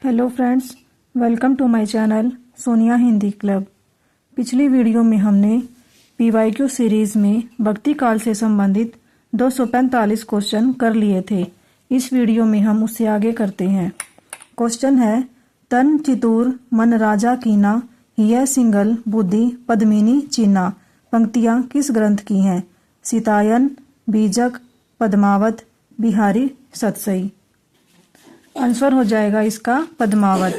Hello friends, welcome to my channel Sonia Hindi club. पिछली video में हमने पीवाईक्यू सीरीज़ में भक्ति काल से संबंधित 245 क्वेश्चन कर लिए थे। इस वीडियो में हम उससे आगे करते हैं। क्वेश्चन है, तन चितूर मन राजा कीना, हिय सिंगल बुद्धि पद्मिनी चीना। पंक्तियाँ किस ग्रंथ की हैं? सीतायन, बीजक, पद्मावत, बिहारी सतसई। आंसर हो जाएगा इसका पद्मावत।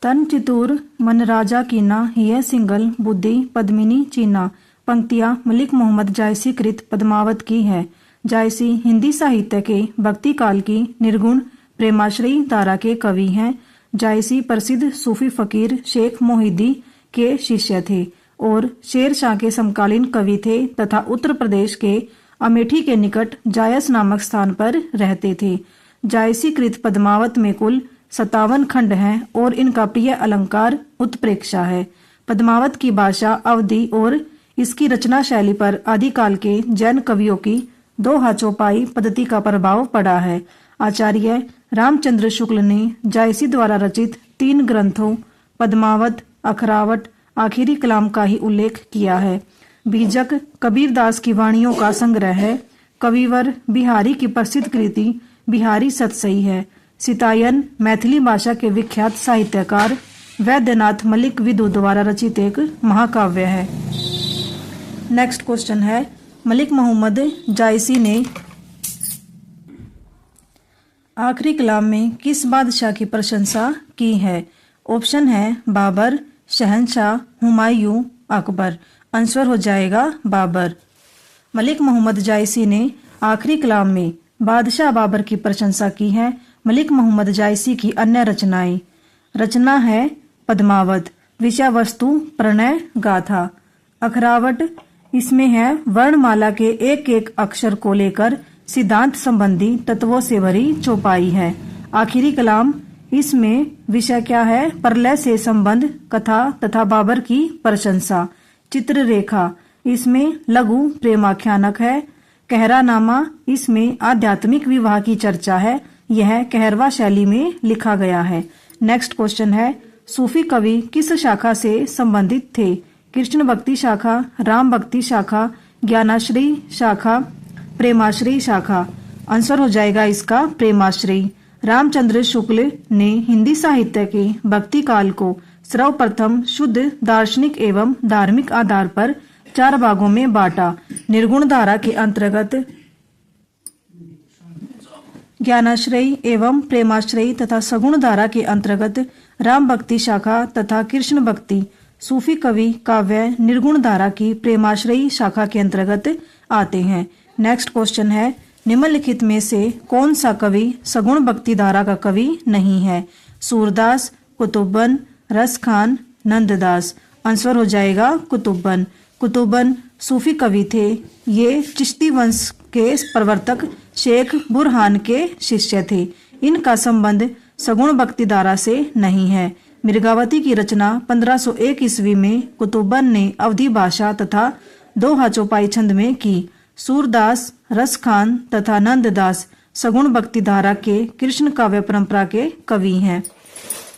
तन चितूर मन राजा कीना, हिय सिंगल बुद्धि पद्मिनी चीना। पंक्तियां मलिक मोहम्मद जायसी कृत पद्मावत की है। जायसी हिंदी साहित्य के भक्ति काल की निर्गुण प्रेमाश्रयी धारा के कवि हैं। जायसी प्रसिद्ध सूफी फकीर शेख मोहिद्दी के शिष्य थे और शेर शाह के समकालीन कवि थे तथा उत्तर प्रदेश के अमेठी के निकट जायस नामक स्थान पर रहते थे। जायसी कृत पद्मावत में कुल 57 खंड हैं और इनका प्रिय अलंकार उत्प्रेक्षा है। पद्मावत की भाषा अवधि और इसकी रचना शैली पर आदिकाल के जैन कवियों की दोहा चौपाई पद्धति का प्रभाव पड़ा है। आचार्य रामचंद्र शुक्ल ने जायसी द्वारा रचित 3 ग्रंथों पद्मावत, अखरावट, आखिरी कलाम का ही उल्लेख किया है। बीजक कबीरदास की वाणियों का संग्रह है। कविवर बिहारी की प्रसिद्ध कृति बिहारी सतसई है। सीतायन मैथिली भाषा के विख्यात साहित्यकार वैद्यनाथ मलिक विदु द्वारा रचित एक महाकाव्य है। नेक्स्ट क्वेश्चन है, मलिक मोहम्मद जायसी ने आखिरी कलाम में किस बादशाह की प्रशंसा की है? ऑप्शन है बाबर, शहनशाह, हुमायूं, अकबर। आंसर हो जाएगा बाबर। मलिक मोहम्मद जायसी ने आखिरी कलाम में बादशाह बाबर की प्रशंसा की है। मलिक मोहम्मद जायसी की अन्य रचनाएं, रचना है पद्मावत, विषय वस्तु प्रणय गाथा। अखरावट, इसमें है वर्णमाला के एक एक अक्षर को लेकर सिद्धांत संबंधी तत्वों से भरी चौपाई है। आखिरी कलाम, इसमें विषय क्या है? प्रलय से संबंध, कथा तथा बाबर की प्रशंसा। चित्ररेखा, इसमें लघु प्रेमाख्यानक है। कहरानामा, इसमें आध्यात्मिक विवाह की चर्चा है। यह कहरवा शैली में लिखा गया है। नेक्स्ट क्वेश्चन है, सूफी कवि किस शाखा से संबंधित थे? कृष्ण भक्ति शाखा, राम भक्ति शाखा, ज्ञानाश्रयी शाखा, प्रेमाश्रयी शाखा। आंसर हो जाएगा इसका प्रेमाश्रयी। रामचंद्र शुक्ल ने हिंदी साहित्य के भक्ति काल को सर्वप्रथम शुद्ध दार्शनिक एवं धार्मिक आधार पर 4 भागों में बांटा। निर्गुण धारा के अंतर्गत ज्ञानाश्रयी एवं प्रेमाश्रयी तथा सगुण धारा के अंतर्गत राम भक्ति शाखा तथा कृष्ण भक्ति सूफी कवि काव्य निर्गुण धारा की प्रेमाश्रयी शाखा के अंतर्गत आते हैं। नेक्स्ट क्वेश्चन है, निम्नलिखित में से कौन सा कवि सगुण भक्ति धारा का कवि नहीं है? सूरदास, कुतुबन, रसखान, नंददास। आंसर हो जाएगा कुतुबन। कुतुबन सूफी कवि थे। ये चिश्ती वंश के प्रवर्तक शेख बुरहान के शिष्य थे। इनका संबंध सगुण भक्ति धारा से नहीं है। मृगावती की रचना 1501 ईस्वी में कुतुबन ने अवधी भाषा तथा दोहा चौपाई छंद में की। सूरदास, रसखान तथा नंददास सगुण भक्ति धारा के कृष्ण काव्य परंपरा के कवि हैं।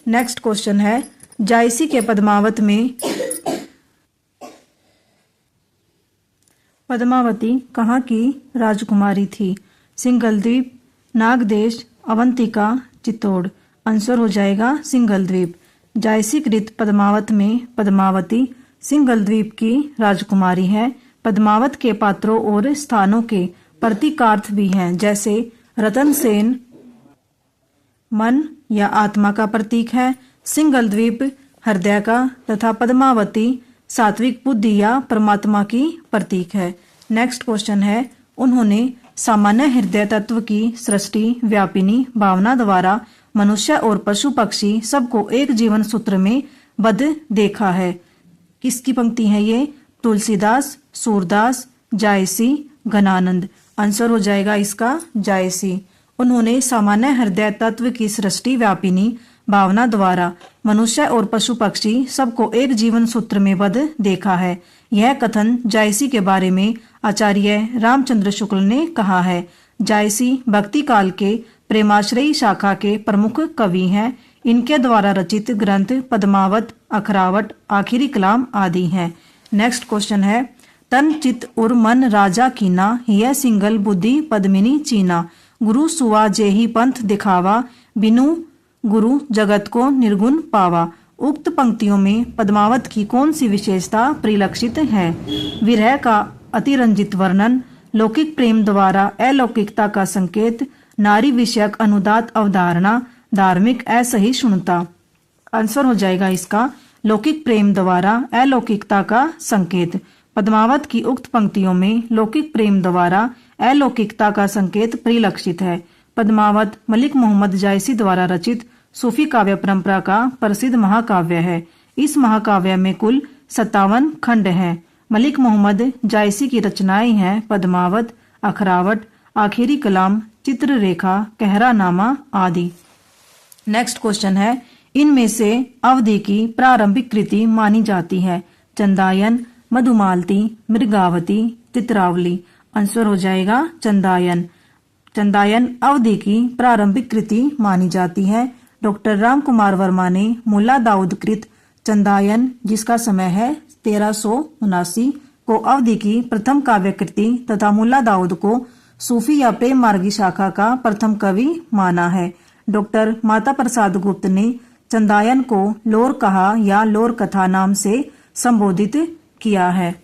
नेक्स्ट क्वेश्चन है, जायसी के पद्मावत में पद्मावती कहाँ की राजकुमारी थी? सिंघल द्वीप, नागदेश, अवंतिका, चित्तौड़। आंसर हो जाएगा सिंघल द्वीप। जायसी कृत पद्मावत में पद्मावती सिंघल द्वीप की राजकुमारी है। पद्मावत के पात्रों और स्थानों के प्रतीकार्थ भी हैं, जैसे रतन सेन मन या आत्मा का प्रतीक है, सिंघल द्वीप हृदय का तथा पद्मावती सात्विक बुद्धि या परमात्मा की प्रतीक है। नेक्स्ट क्वेश्चन है, उन्होंने सामान्य हृदय तत्व की सृष्टि व्यापिनी भावना द्वारा मनुष्य और पशु पक्षी सबको एक जीवन सूत्र में बद्ध देखा है। किसकी पंक्ति है ये? तुलसीदास, सूरदास, जायसी, घनानंद। आंसर हो जाएगा इसका जायसी। उन्होंने सामान्य हृदय तत्व की सृष्टि व्यापिनी भावना द्वारा मनुष्य और पशु पक्षी सबको एक जीवन सूत्र में बद्ध देखा है। यह कथन जायसी के बारे में आचार्य रामचंद्र शुक्ल ने कहा है। जायसी भक्ति काल के प्रेमाश्रयी शाखा के प्रमुख कवि हैं। इनके द्वारा रचित ग्रंथ पद्मावत, अखरावट, आखिरी कलाम आदि हैं। नेक्स्ट क्वेश्चन है, तन चित उर मन राजा कीना, हिय सिंगल बुद्धि पद्मिनी चीना, गुरु सुआ जेहि पंथ दिखावा, बिनु गुरु जगत को निर्गुण पावा। उक्त पंक्तियों में पद्मावत की कौन सी विशेषता परिलक्षित है? विरह का अतिरंजित वर्णन, लौकिक प्रेम द्वारा अलौकिकता का संकेत, नारी विषयक अनुदात अवधारणा, धार्मिक असहिष्णुता। आंसर हो जाएगा इसका लौकिक प्रेम द्वारा अलौकिकता का संकेत। पद्मावत की उक्त पंक्तियों में लौकिक प्रेम द्वारा अलौकिकता का संकेत परिलक्षित है। पद्मावत मलिक मोहम्मद जायसी द्वारा रचित सूफी काव्य परंपरा का प्रसिद्ध महाकाव्य है। इस महाकाव्य में कुल 57 खंड हैं। मलिक मोहम्मद जायसी की रचनाएं हैं पद्मावत, अखरावट, आखिरी कलाम, चित्ररेखा, कहरानामा आदि। नेक्स्ट क्वेश्चन है, इनमें से अवधि की प्रारंभिक कृति मानी जाती है? चंदायन, मधुमालती, मृगावती, चित्रावली। आंसर हो जाएगा चंदायन। चंदायन अवधि की प्रारंभिक कृति मानी जाती है। डॉक्टर राम कुमार वर्मा ने मुल्ला दाऊद कृत चंदायन, जिसका समय है 1379 को अवधि की प्रथम काव्य कृति तथा मुल्ला दाऊद को सूफी या प्रेम मार्गी शाखा का प्रथम कवि माना है। डॉक्टर माता प्रसाद गुप्त ने चंदायन को लोर कहा या लोर कथा नाम से संबोधित किया है।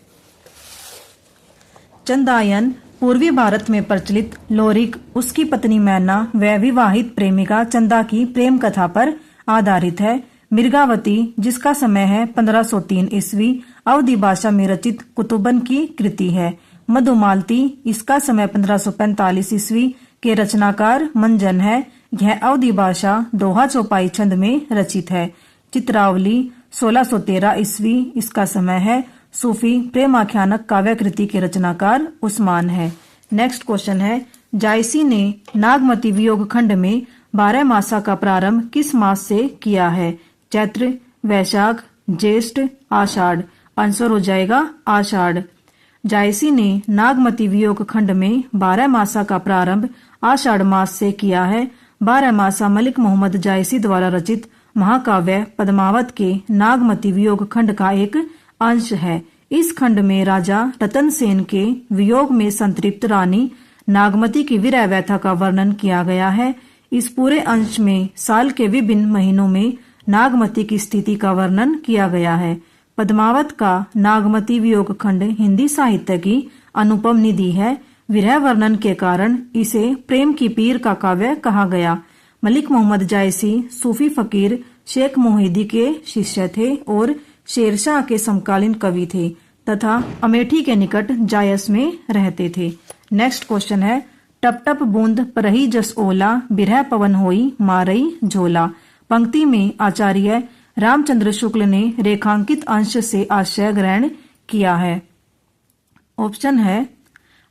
चंदायन पूर्वी भारत में प्रचलित लोरिक, उसकी पत्नी मैना व विवाहित प्रेमिका चंदा की प्रेम कथा पर आधारित है। मृगावती, जिसका समय है 1503 ईस्वी, अवधी भाषा में रचित कुतुबन की कृति है। मधुमालती, इसका समय 1545 ईस्वी के रचनाकार मंजन है। यह अवधी भाषा दोहा चौपाई छंद में रचित है। चित्रावली 1613 ईस्वी, इसका समय है। सूफी प्रेम आख्यानक काव्य कृति के रचनाकार उस्मान है। नेक्स्ट क्वेश्चन है, जायसी ने नागमती वियोग खंड में 12 मासा का प्रारंभ किस मास से किया है? चैत्र, वैशाख, ज्येष्ठ, आषाढ़। आंसर हो जाएगा आषाढ़। जायसी ने नागमती वियोग खंड में 12 मासा का प्रारंभ आषाढ़ मास से किया है। 12 मासा मलिक मोहम्मद जायसी द्वारा रचित महाकाव्य पद्मावत के नागमती वियोग खंड का एक अंश है। इस खंड में राजा रतन सेन के वियोग में संतृप्त रानी नागमती की विरह व्यथा का वर्णन किया गया है। इस पूरे अंश में साल के विभिन्न महीनों में नागमती की स्थिति का वर्णन किया गया है। पद्मावत का नागमती वियोग खंड हिंदी साहित्य की अनुपम निधि है। विरह वर्णन के कारण इसे प्रेम की पीर का काव्य कहा गया। मलिक मोहम्मद जायसी सूफी फकीर शेख मोहिदी के शिष्य थे और शेरशाह के समकालीन कवि थे तथा अमेठी के निकट जायस में रहते थे। नेक्स्ट क्वेश्चन है, टप टप बूंद परही जस ओला, बिरह पवन होई मारई झोला। पंक्ति में आचार्य रामचंद्र शुक्ल ने रेखांकित अंश से आशय ग्रहण किया है। ऑप्शन है,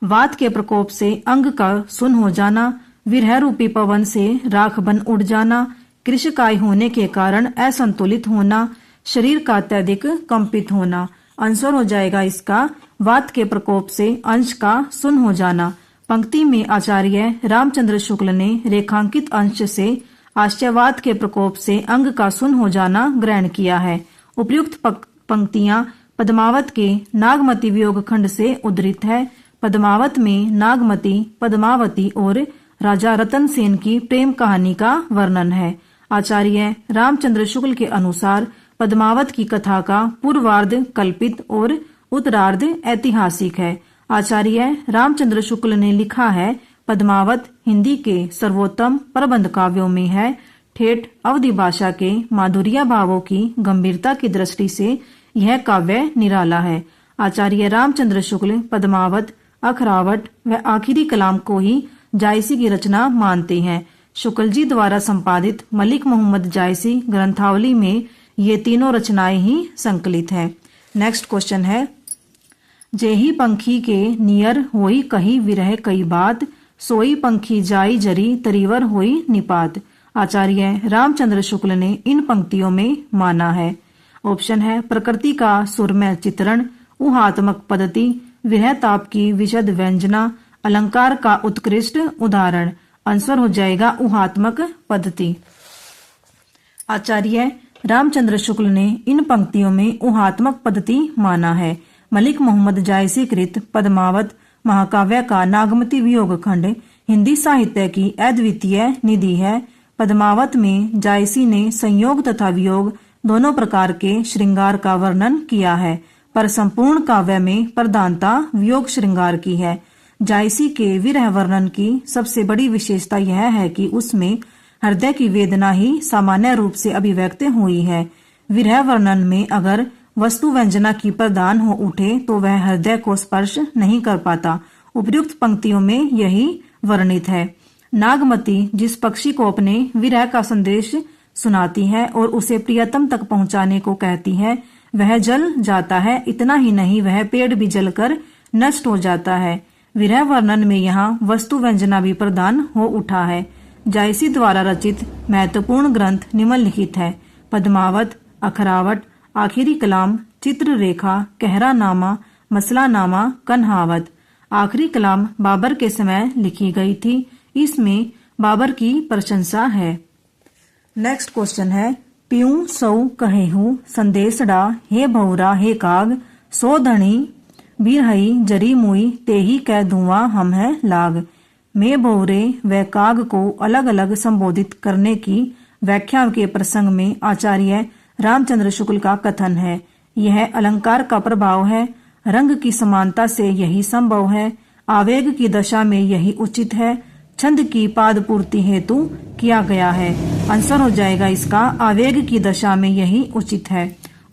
वात के प्रकोप से अंग का सुन हो जाना, विरह रूपी पवन से राख बन उड़ जाना, कृशकाय होने के कारण असंतुलित होना, शरीर का अत्यधिक कंपित होना। आंसर हो जाएगा इसका वात के प्रकोप से अंश का सुन हो जाना। पंक्ति में आचार्य रामचंद्र शुक्ल ने रेखांकित अंश से आश्चर्यवात के प्रकोप से अंग का सुन हो जाना ग्रहण किया है। उपर्युक्त पंक्तियां पद्मावत के नागमती वियोग खंड से उद्धृत है। पद्मावत में नागमती, पद्मावती और राजा रतन सेन की प्रेम कहानी का वर्णन है। आचार्य रामचंद्र शुक्ल के अनुसार पद्मावत की कथा का पूर्वार्ध कल्पित और उत्तरार्ध ऐतिहासिक है। आचार्य रामचंद्र शुक्ल ने लिखा है, पद्मावत हिंदी के सर्वोत्तम प्रबंध काव्यों में है। ठेठ अवधी भाषा के माधुर्य भावों की गंभीरता की दृष्टि से यह काव्य निराला है। आचार्य रामचंद्र शुक्ल पद्मावत, अखरावट व आखिरी कलाम को ही जायसी की रचना मानते हैं। शुक्ल जी द्वारा संपादित मलिक मोहम्मद जायसी ग्रंथावली में ये तीनों रचनाएं ही संकलित हैं। नेक्स्ट क्वेश्चन है, जेही पंखी के नियर होई कही विरह कई बात, सोई पंखी जाई जरी तरीवर होई निपात। आचार्य रामचंद्र शुक्ल ने इन पंक्तियों में माना है। ऑप्शन है, प्रकृति का सुरमय चित्रण, ऊहात्मक पद्धति, विरह ताप की विशद व्यंजना, अलंकार का उत्कृष्ट उदाहरण? आंसर हो जाएगा ऊहात्मक पद्धति। आचार्य रामचंद्र शुक्ल ने इन पंक्तियों में ऊहात्मक पद्धति माना है। मलिक मोहम्मद जायसी कृत पद्मावत महाकाव्य का नागमती वियोग खंड हिंदी साहित्य की अद्वितीय निधि है। पद्मावत में जायसी ने संयोग तथा वियोग दोनों प्रकार के श्रृंगार का वर्णन किया है, पर संपूर्ण काव्य में प्रधानता वियोग श्रृंगार की है। जायसी के विरह वर्णन की सबसे बड़ी विशेषता यह है कि उसमें हृदय की वेदना ही सामान्य रूप से अभिव्यक्त हुई है। विरह वर्णन में अगर वस्तु व्यंजना की प्रदान हो उठे तो वह हृदय को स्पर्श नहीं कर पाता। उपयुक्त पंक्तियों में यही वर्णित है। नागमती जिस पक्षी को अपने विरह का संदेश सुनाती है और उसे प्रियतम तक पहुंचाने को कहती है, वह जल जाता है। इतना ही नहीं, वह पेड़ भी जलकर नष्ट हो जाता है। विरह वर्णन में यहाँ वस्तु व्यंजना भी प्रदान हो उठा है। जायसी द्वारा रचित महत्वपूर्ण ग्रंथ निम्नलिखित है: पद्मावत, अखरावट, आखिरी कलाम, चित्ररेखा, कहरानामा, मसलानामा, कन्हावत। आखिरी कलाम बाबर के समय लिखी गई थी। इसमें बाबर की प्रशंसा है। नेक्स्ट क्वेश्चन है: प्यूं सौ कहेहू संदेशड़ा, हे भौरा हे काग, सो धनी बिरहई जरी मुई, तेही कह धुआं हम है लाग। में भौरे व काग को अलग अलग संबोधित करने की व्याख्या के प्रसंग में आचार्य रामचंद्र शुक्ल का कथन है: यह अलंकार का प्रभाव है। रंग की समानता से यही संभव है। आवेग की दशा में यही उचित है। छंद की पाद पूर्ति हेतु किया गया है। आंसर हो जाएगा इसका आवेग की दशा में यही उचित है।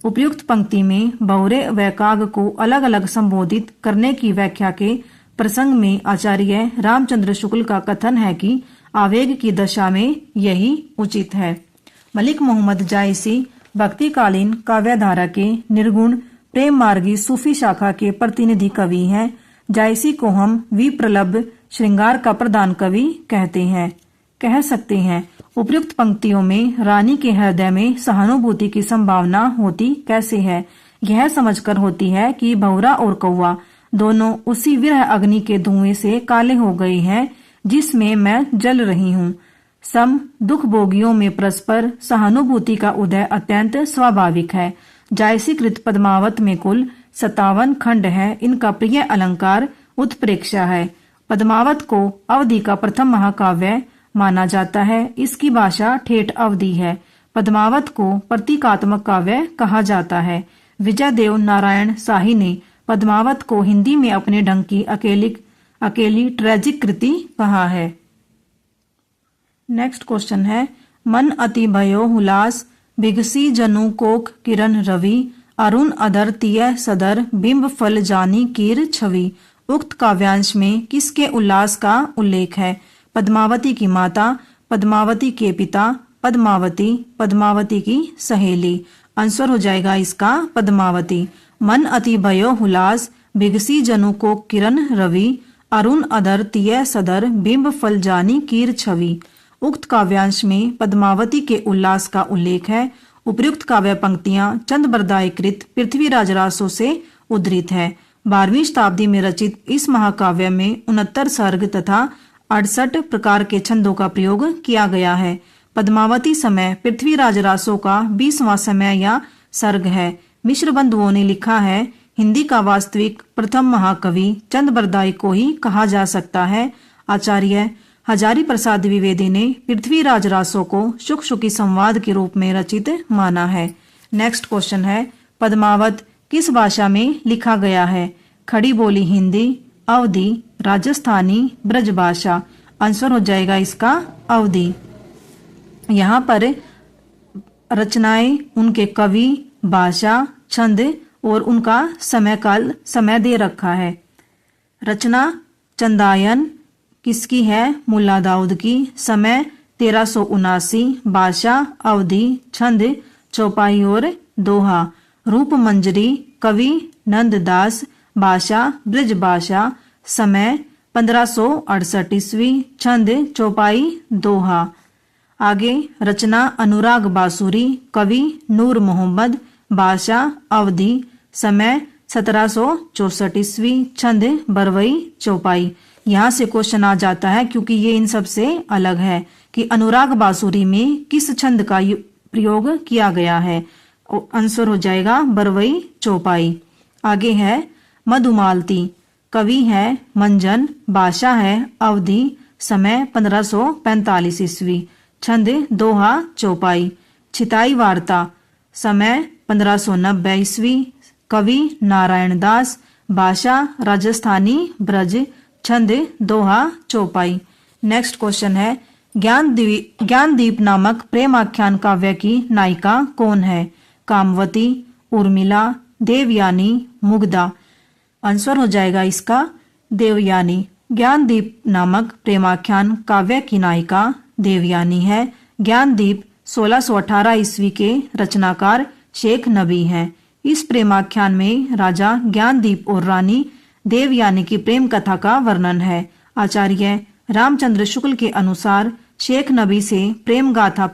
उपयुक्त पंक्ति में भौरे व काग को अलग अलग संबोधित करने की व्याख्या के प्रसंग में आचार्य रामचंद्र शुक्ल का कथन है कि आवेग की दशा में यही उचित है। मलिक मोहम्मद जायसी भक्तिकालीन काव्यधारा के निर्गुण प्रेम मार्गी सूफी शाखा के प्रतिनिधि कवि हैं। जायसी को हम विप्रलब्ध श्रृंगार का प्रधान कवि कह सकते हैं। उपयुक्त पंक्तियों में रानी के हृदय में सहानुभूति की संभावना होती कैसे है? यह समझकर होती है कि भौरा और कौवा दोनों उसी विरह अग्नि के धुएं से काले हो गए हैं जिसमें मैं जल रही हूँ। सम दुख भोगियों में परस्पर सहानुभूति का उदय अत्यंत स्वाभाविक है। जायसी कृत पद्मावत में कुल 57 खंड है। इनका प्रिय अलंकार उत्प्रेक्षा है। पद्मावत को अवधि का प्रथम महाकाव्य माना जाता है। इसकी भाषा ठेठ अवधि है। पद्मावत को प्रतीकात्मक काव्य कहा जाता है। विजयदेव नारायण शाही ने पद्मावत को हिंदी में अपने ढंग की अकेली ट्रेजिक कृति कहा है। नेक्स्ट क्वेश्चन है: मन अति भयो हुलास, बिगसी जनु कोक किरण रवि, अरुण अधर तिय सदर, बिंब फल जानी कीर छवि। उक्त काव्यांश में किसके उल्लास का उल्लेख है? पद्मावती की माता, पद्मावती के पिता, पद्मावती, पद्मावती की सहेली। आंसर हो जाएगा इसका पद्मावती। मन अति भयो हुलास, बिगसी जनु को किरण रवि, अरुण अधर तिय सदर, बिंब फल जानी कीर छवि। उक्त काव्यांश में पद्मावती के उल्लास का उल्लेख है। उपयुक्त काव्य पंक्तियां चंद बरदाई कृत पृथ्वीराज रासों से उद्धृत है। 12वीं शताब्दी में रचित इस महाकाव्य में 69 सर्ग तथा 68 प्रकार के छंदों का प्रयोग किया गया है। पद्मावती समय पृथ्वीराज रासों का 20वां समय या सर्ग है। मिश्र बंधुओं ने लिखा है: हिंदी का वास्तविक प्रथम महाकवि चंद बरदाई को ही कहा जा सकता है। आचार्य हजारी प्रसाद द्विवेदी ने पृथ्वीराज रासों को शुक शुकी संवाद के रूप में रचित माना है। नेक्स्ट क्वेश्चन है: पद्मावत किस भाषा में लिखा गया है? खड़ी बोली हिंदी, अवधी, राजस्थानी, ब्रज भाषा। आंसर हो जाएगा इसका अवधी। यहाँ पर रचनाएं, उनके कवि, भाषा, छंद और उनका समय दे रखा है। रचना चंदायन किसकी है? मुल्ला दाऊद की। समय 1379। भाषा अवधी, छंद चौपाई और दोहा। रूप मंजरी, कवि नंददास, भाषा ब्रज भाषा। समय 1568 ईस्वी, छंद चौपाई दोहा। आगे रचना अनुराग बासुरी, कवि नूर मोहम्मद, भाषा अवधी, समय 1764 ईस्वी, छंद बरवई चौपाई। यहाँ से क्वेश्चन आ जाता है क्योंकि ये इन सब से अलग है कि अनुराग बांसुरी में किस छंद का प्रयोग किया गया है। आंसर हो जाएगा बरवई चौपाई। आगे है मधुमालती, कवि है मंजन, भाषा है अवधि, समय 1545 ईस्वी, छंद दोहा चौपाई। छिताई वार्ता, समय 1590 ईस्वी, कवि नारायण दास, भाषा राजस्थानी ब्रज, छंद दोहा चौपाई। नेक्स्ट क्वेश्चन है ज्ञानदीप नामक प्रेमाख्यान काव्य की नायिका कौन है। कामवती, उर्मिला, देवयानी, मुग्धा। आंसर हो जाएगा इसका देवयानी। ज्ञानदीप नामक प्रेमाख्यान काव्य की नायिका देवयानी है। ज्ञानदीप 1618 ईस्वी के रचनाकार शेख नबी हैं। इस प्रेमाख्यान में राजा ज्ञानदीप और रानी देवयानी की प्रेम कथा का वर्णन है। आचार्य रामचंद्र शुक्ल के अनुसार शेख नबी से प्रेम गाथा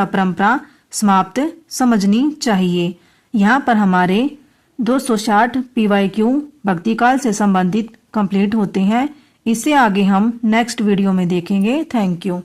परंपरा समाप्त समझनी चाहिए। यहाँ पर हमारे 260 PYQ भक्तिकाल से संबंधित कंप्लीट होते हैं। इससे आगे हम नेक्स्ट वीडियो में देखेंगे। Thank you.